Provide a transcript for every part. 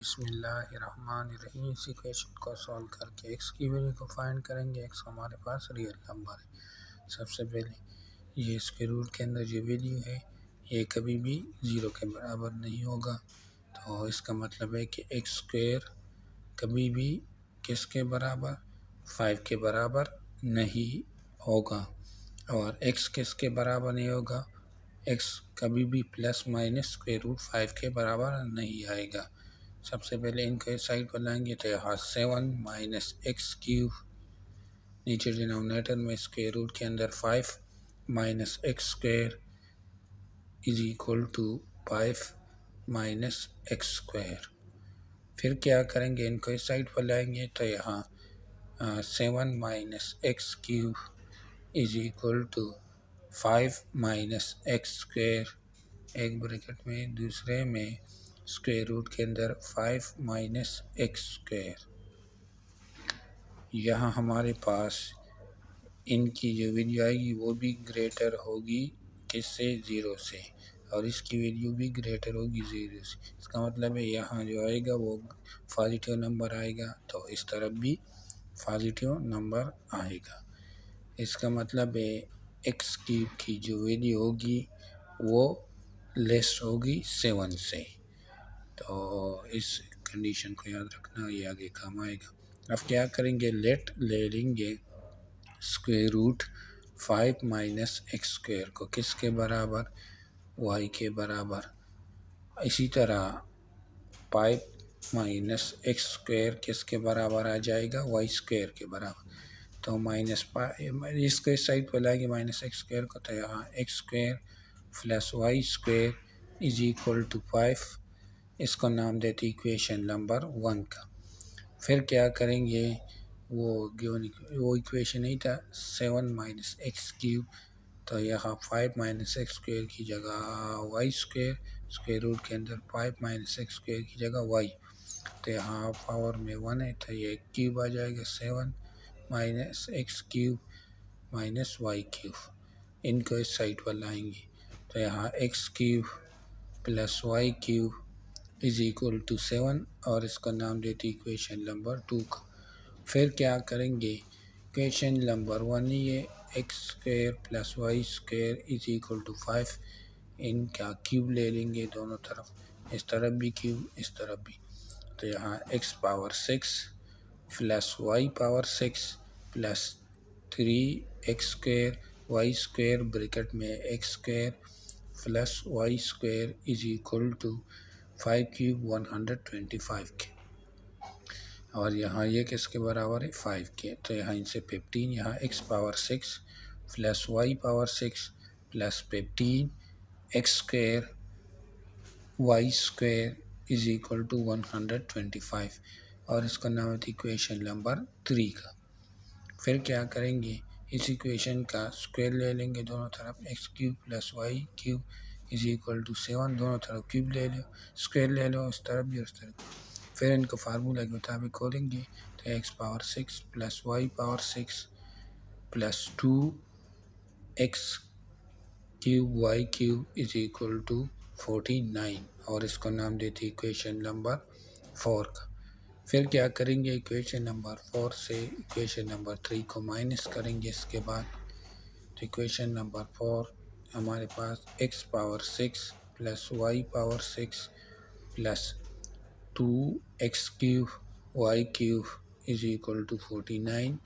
बिस्मिल्लाहिर्रहमानिर्रहीम। इस इक्वेशन को सॉल्व करके x की वैल्यू को फाइंड करेंगे। x हमारे पास रियल नंबर है। सबसे पहले ये स्क्वायर रूट के अंदर जो वैल्यू है ये कभी भी 0 के बराबर नहीं होगा, तो इसका मतलब है कि x स्क्वायर कभी भी किसके बराबर 5 के बराबर नहीं होगा। और x किसके बराबर नहीं होगा, x कभी भी प्लस माइनस स्क्वायर रूट 5 के बराबर नहीं आएगा। सबसे पहले इनको इस साइड पर लाएंगे तो यहाँ 7 माइनस एक्स क्यूब, नीचे डिनोमिनेटर में स्क्वायर रूट के अंदर 5 minus X square is equal to 5 minus X square. फिर क्या करेंगे, इनको इस साइड पर लाएंगे तो यहाँ 7 minus x cube is equal to 5 minus X square, एक ब्रैकेट में दूसरे में स्क्वायर रूट के अंदर 5 माइनस एक्स स्क्वायर। यहाँ हमारे पास इनकी जो वैल्यू आएगी वो भी ग्रेटर होगी किससे, 0 से, और इसकी वैल्यू भी ग्रेटर होगी 0 से। इसका मतलब है यहाँ जो आएगा वो पॉजिटिव नंबर आएगा, तो इस तरफ भी पॉजिटिव नंबर आएगा। इसका मतलब है एक्स क्यूब की जो वैल्यू होगी वो लेस होगी 7 से। तो इस कंडीशन को याद रखना, ये आगे काम आएगा। अब क्या करेंगे, लेट ले लेंगे square root 5 minus X square को किसके बराबर, y के बराबर। इसी तरह 5 माइनस एक्स स्क्वायर किसके बराबर आ जाएगा, y स्क्वायर के बराबर। तो माइनस इसको इस साइड पर लाएंगे माइनस एक्स स्क्वायर को, तो यहाँ X square plus Y square is equal to 5, इसको नाम देते इक्वेशन नंबर 1 का। फिर क्या करेंगे, वो इक्वेशन नहीं था 7 माइनस एक्स क्यूब, तो यहाँ 5 माइनस एक्स स्क्वायर की जगह वाई स्क्वायर, स्क्वायर रूट के अंदर 5 माइनस एक्स स्क्वायर की जगह वाई, तो यहाँ पावर में 1 है तो ये क्यूब आ जाएगा 7 minus x cube minus y cube. इनको इस साइड पर लाएंगे तो यहाँ x cube plus y cube is equal to 7, और इसका नाम देते इक्वेशन नंबर 2 का। फिर क्या करेंगे, इक्वेशन नंबर 1 ये x square plus Y square is equal to 5, इनका क्यूब ले लेंगे दोनों तरफ, इस तरफ भी क्यूब इस तरफ भी, तो यहाँ x power 6 plus y power 6 plus 3 x square y square bracket में x square plus Y square is equal to 5 cube 125 के, और यहाँ ये किसके बराबर है 5 के, तो यहाँ इनसे 15, यहाँ x power 6 plus y power 6 plus 15 x square y square is equal to 125, और इसका नाम है इक्वेशन नंबर 3 का। फिर क्या करेंगे, इस इक्वेशन का स्क्वायर ले लेंगे दोनों तरफ, x cube plus y cube is equal to 7, दोनों तरफ क्यूब ले लो, स्क्वायर ले लो उस तरफ भी उस तरफ। फिर इनको फार्मूला के मुताबिक खोलेंगे तो x power 6 plus y power 6 plus 2 x cube y cube is equal to 49, और इसको नाम देते इक्वेशन नंबर 4 का। फिर क्या करेंगे, इक्वेशन नंबर 4 से इक्वेशन नंबर 3 को माइनस करेंगे। इसके बाद तो इक्वेशन नंबर 4 हमारे पास x power 6 plus y power 6 plus 2 x cube y cube is equal to 49,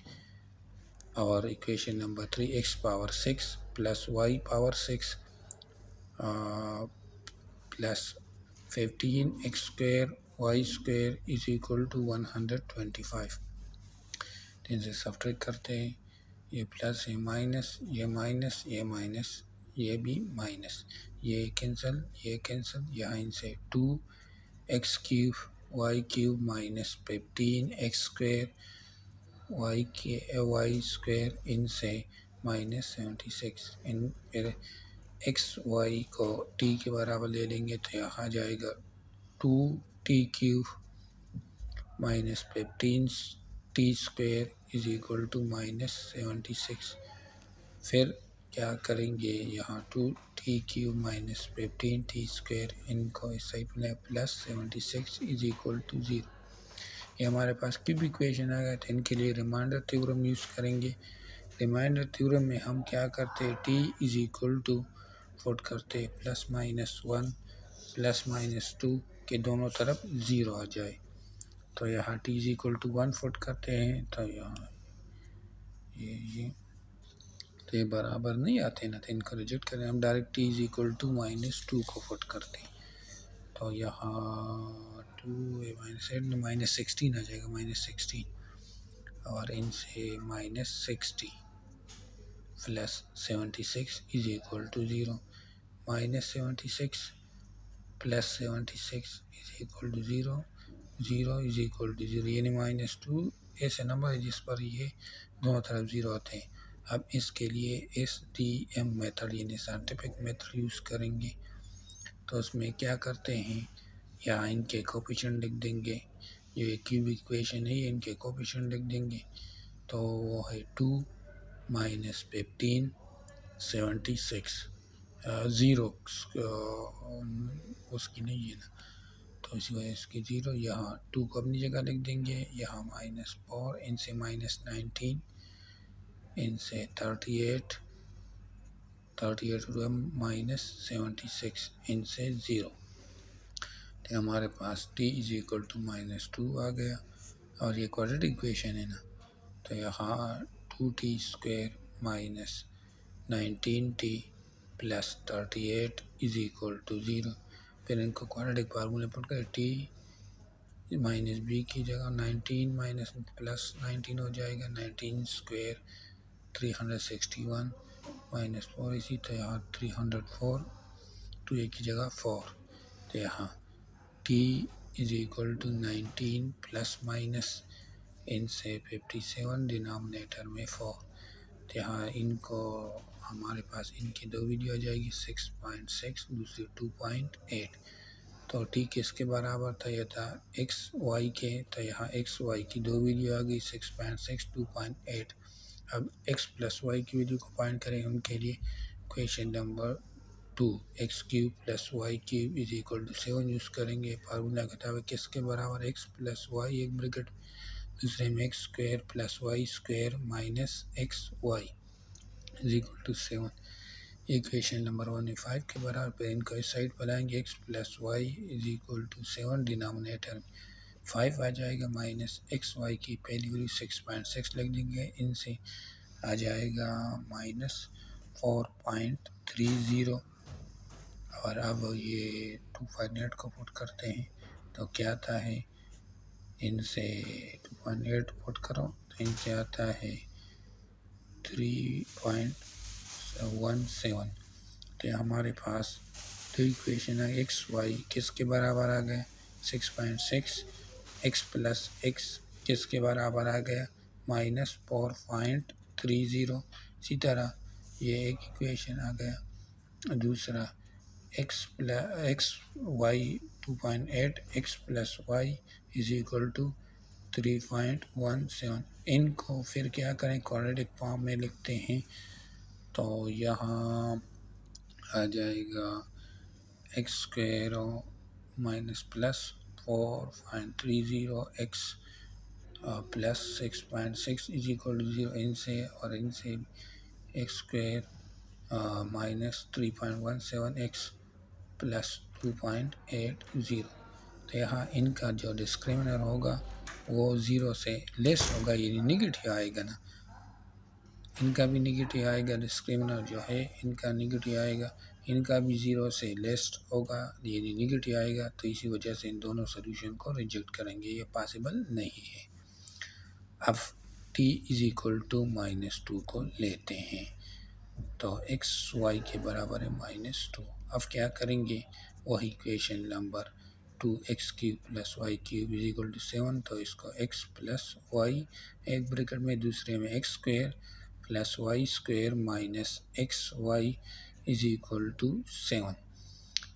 और equation number 3 x power 6 plus y power 6 plus 15 x square y square is equal to 125। इनसे subtract करते हैं, ये plus है minus, ये minus, ये minus, ये भी माइनस, ये कैंसिल, ये कैंसिल, यहाँ इनसे 2 x cube y cube minus 15 x square y square इनसे माइनस 76। इन फिर एक्स वाई को टी के बराबर ले लेंगे तो यहाँ जाएगा 2 t cube minus 15 t square is equal to minus 76। फिर क्या करेंगे, यहाँ 2t³ माइनस 15t² इनको इस साइड में प्लस 76 इज इक्वल टू 0। ये हमारे पास क्यूब इक्वेशन आ गया। तो इनके लिए रिमाइंडर थ्योरम यूज़ करेंगे। रिमाइंडर थ्योरम में हम क्या करते हैं, t is equal to put करते हैं +-1 +-2 के दोनों तरफ 0 आ जाए। तो यहाँ t is equal to 1 put करते हैं। तो यहाँ ये तो ये बराबर नहीं आते ना, तो इनको रिजेक्ट करें। हम direct t is equal to -2 को पुट करते हैं। तो यहाँ 2 -16 आ जाएगा, -16 और इनसे -60 +76 is equal to 0। -76 +76 is equal to 0, 0 is equal to 0, यानी -2 ऐसे नंबर है जिस पर ये दोनों तरफ 0 आते हैं। अब इसके लिए SDM मेथड यानी साइंटिफिक मेथड यूज़ करेंगे। तो उसमें क्या करते हैं, यहाँ इनके कोफिशिएंट लिख देंगे। जो ये क्यूब इक्वेशन है इनके कोफिशिएंट लिख देंगे। तो वो है 2 - 15 76 0 उसकी नहीं है ना, तो इसी वजह इसकी 0। यहाँ 2 को अपनी जगह लिख देंगे। यहाँ -4 इनसे -19 इनसे 38 हुआ -76 इनसे 0। तो हमारे पास t इज इक्वल टू -2 आ गया। और ये क्वाड्रेटिक इक्वेशन है ना, तो यहाँ 2t² - 19t + 38 is equal to 0। फिर इनको क्वाड्रेटिक फार्मूले पुट कर t -b की जगह 19 +19 हो जाएगा। 19² 361 -4 इसी तो यहाँ 304 2 की जगह 4। तो यहाँ t इज इक्वल टू 19 ± इनसे 57 डिनोमिनेटर में 4। तो यहाँ इनको हमारे पास इनकी दो वैल्यू आ जाएगी 6.6 दूसरी 2.8। तो t किसके बराबर था, यह था x y के। तो यहाँ x y की दो वैल्यू आ गई 6.6 2.8। अब x + y की वैल्यू को फाइंड करें उनके लिए equation number 2 x³ + y³ is equal to 7 use करेंगे। फार्मूला घटावे किसके बराबर, x + y एक ब्रैकेट दूसरे में x² + y² - xy is equal to 7। Equation number 1 5 के बराबर। फिर इनको इस साइड पर लाएंगे x + y is equal to 7 denominator 5 आ जाएगा -xy की पहली वैल्यू 6.6 लिख देंगे। इनसे आ जाएगा -4.30। और अब ये 2.8 को पुट करते हैं तो क्या आता है, इनसे 2.8 पुट करो तो इनसे आता है 3.17। तो हमारे पास दो इक्वेशन है। एक्स वाई किसके बराबर आ गया 6.6, x + x किसके बराबर आ गया -4.30। इसी तरह ये एक इक्वेशन आ गया। दूसरा x y 2.8 x + y is equal to 3.17। इनको फिर क्या करें, क्वाड्रेटिक फॉर्म में लिखते हैं। तो यहाँ आ जाएगा x² -+4.30 x + 6.6 is equal to 0। इनसे और इनसे x² -3.17 x + 2.80। तो यहाँ इनका जो डिस्क्रिमिनर होगा वो 0 से लेस होगा, यानी निगेटिव आएगा ना, इनका भी निगेटिव आएगा। डिस्क्रिमिनर जो है इनका निगेटिव आएगा, इनका भी 0 से लेस होगा यानी निगेटिव आएगा। तो इसी वजह से इन दोनों सोल्यूशन को रिजेक्ट करेंगे, ये पॉसिबल नहीं है। अब t इज इक्वल टू -2 को लेते हैं तो x y के बराबर है -2। अब क्या करेंगे, वही equation number 2x³ + y³ is equal to 7। तो इसको x + y एक ब्रैकेट में दूसरे में x² + y² - xy is equal to 7।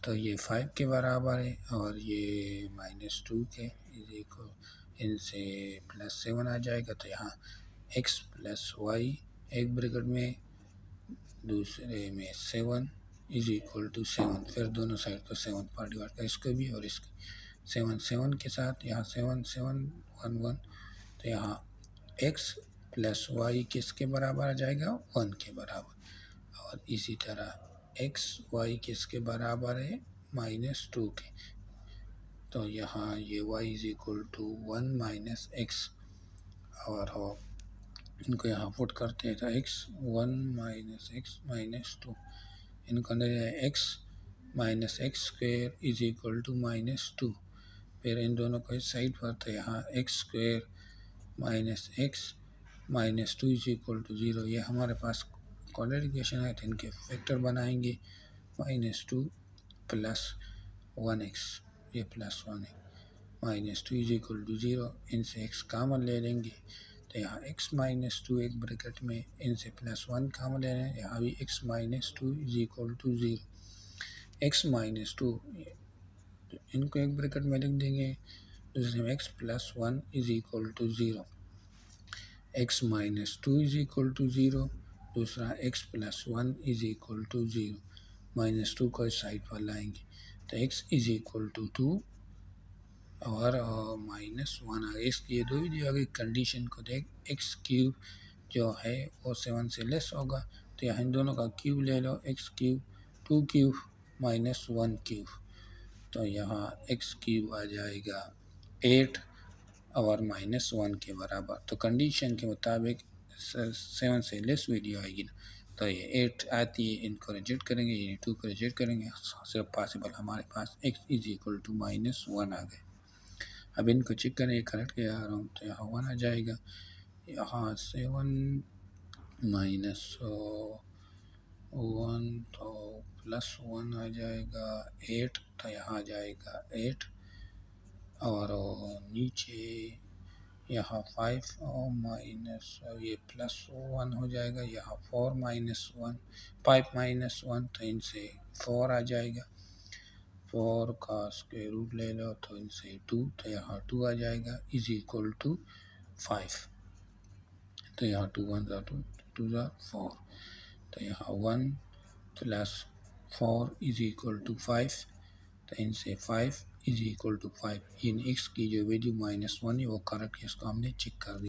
तो ये 5 के बराबर है और ये -2 के इज इक्वल, इनसे +7 आ जाएगा। तो यहाँ x + y एक ब्रैकेट में दूसरे में 7 इज इक्वल टू 7, फिर दोनों साइड को 7 पर डिवाइड कर, इसको भी और इसको 7 7 के साथ यहाँ 7 7 1 1, तो यहाँ x प्लस वाई किसके बराबर आ जाएगा, 1 के बराबर। और इसी तरह x y किसके बराबर है, -2 के। तो यहाँ ये y is equal to 1 minus x, और इनको यहाँ पुट करते हैं तो x 1 माइनस एक्स माइनस 2, इनको अंदर x minus x square is equal to -2, फिर इन दोनों को इस साइड पर, तो यहाँ x square minus x minus 2 is equal to 0। ये हमारे पास क्वाड्रेटिक इक्वेशन है, तो इनके फैक्टर बनाएंगे, -2 प्लस 1x, ये +1 है, -2 इज इक्वल टू 0, इनसे x कामन ले लेंगे, तो यहाँ x -2 एक ब्रैकेट में, इनसे +1 कामन ले लें, यहाँ भी x -2 is equal to 0, x -2 इनको एक ब्रैकेट में लिख देंगे, दूसरे में x +1 is equal to 0, x -2 is equal to 0, दूसरा x +1 इज इक्वल टू 0, -2 को इस साइड पर लाएंगे, तो x इज इक्वल टू 2 और -1 आ गया। इसकी ये दो भी आगे कंडीशन को देख, एक्स क्यूब जो है वो 7 से लेस होगा, तो यहाँ इन दोनों का क्यूब ले लो, एक्स क्यूब 2 क्यूब -1 क्यूब, तो यहाँ एक्स क्यूब आ जाएगा 8 और -1 के बराबर। तो कंडीशन के मुताबिक 7 से लेस वैल्यू आएगी ना, तो ये 8 आती है, इनको रिजेक्ट करेंगे, ये 2 को रिजेक्ट करेंगे, सिर्फ पॉसिबल हमारे पास x इज इक्वल टू -1 आ गए। अब इनको चेक करें, ये करेक्ट के आ रहा हूँ, तो यहाँ 1 आ जाएगा, यहाँ 7 माइनस 1 तो +1 आ जाएगा 8, तो यहाँ आ जाएगा 8, और नीचे यहाँ 5 माइनस ये +1 हो जाएगा, यहाँ 4 माइनस 1 5 माइनस 1, तो इनसे 4 आ जाएगा, 4 का स्क्वायर रूट ले लो, तो इनसे 2, तो यहाँ 2 आ जाएगा इज इक्वल टू 5, तो यहाँ 2 1 2 2 4, तो यहाँ 1 प्लस 4 इज इक्वल टू 5, तो इनसे 5 इज इक्वल टू 5, इन x की जो वैल्यू -1 है वो करेक्ट है, इसको हमने चेक कर दिया।